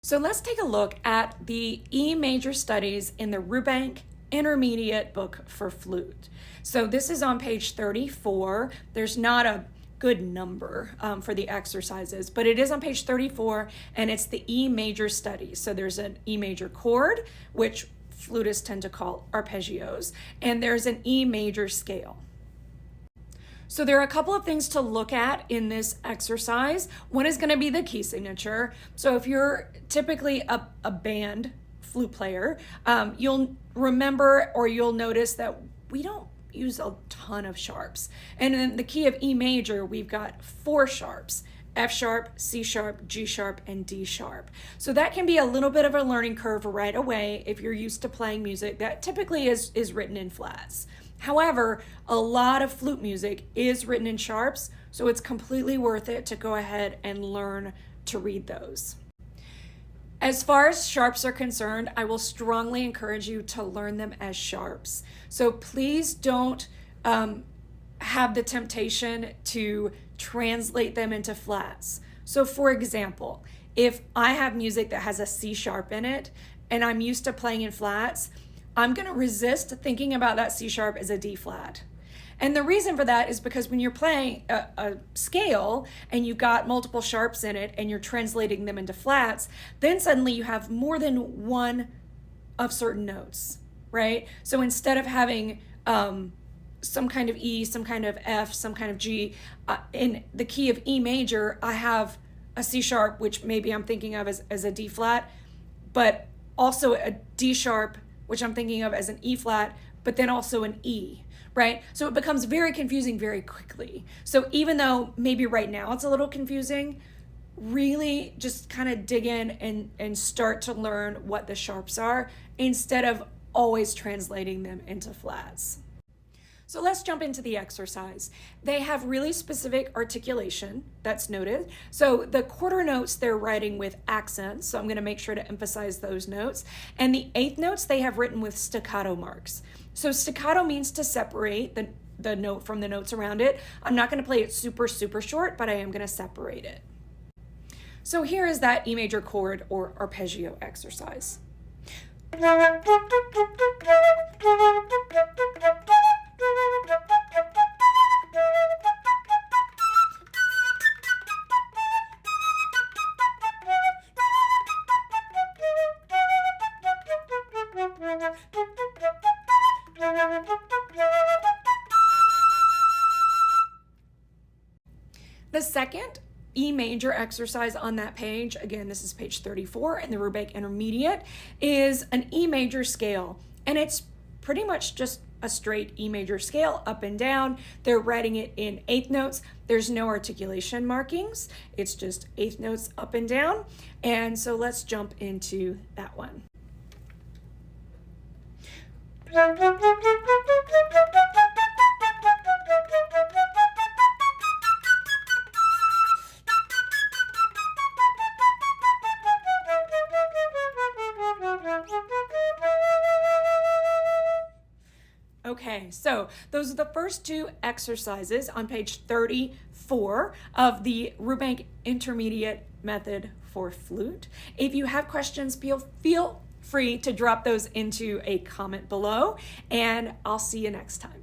So let's take a look at the E major studies in the Rubank Intermediate book for flute. So this is on page 34. There's not a good number for the exercises, but it is on page 34 and it's the E major studies. So there's an E major chord, which flutists tend to call arpeggios, and there's an E major scale. So there are a couple of things to look at in this exercise. One is going to be the key signature. So if you're typically a band flute player, you'll remember or you'll notice that we don't use a ton of sharps. And in the key of E major, we've got 4 sharps: F sharp, C sharp, G sharp, and D sharp. So that can be a little bit of a learning curve right away if you're used to playing music that typically is written in flats. However, a lot of flute music is written in sharps, so it's completely worth it to go ahead and learn to read those. As far as sharps are concerned, I will strongly encourage you to learn them as sharps. So please don't have the temptation to translate them into flats. So for example, if I have music that has a C sharp in it and I'm used to playing in flats, I'm going to resist thinking about that C sharp as a D flat. And the reason for that is because when you're playing a scale and you've got multiple sharps in it and you're translating them into flats, then suddenly you have more than one of certain notes, right? So instead of having some kind of E, some kind of F, some kind of G, in the key of E major, I have a C sharp, which maybe I'm thinking of as a D flat, but also a D sharp, which I'm thinking of as an E flat, but then also an E, right? So it becomes very confusing very quickly. So even though maybe right now it's a little confusing, really just kind of dig in and start to learn what the sharps are instead of always translating them into flats. So let's jump into the exercise. They have really specific articulation that's noted. So the quarter notes they're writing with accents, so I'm going to make sure to emphasize those notes. And the eighth notes they have written with staccato marks. So staccato means to separate the note from the notes around it. I'm not going to play it super short, but I am going to separate it. So here is that E major chord or arpeggio exercise. The second E major exercise on that page, again, this is page 34 in the Rubank Intermediate, is an E major scale. And it's pretty much just a straight E major scale up and down. They're writing it in eighth notes. There's no articulation markings. It's just eighth notes up and down. And so let's jump into that one. Okay, so those are the first 2 exercises on page 34 of the Rubank Intermediate Method for flute. If you have questions, feel free to drop those into a comment below, and I'll see you next time.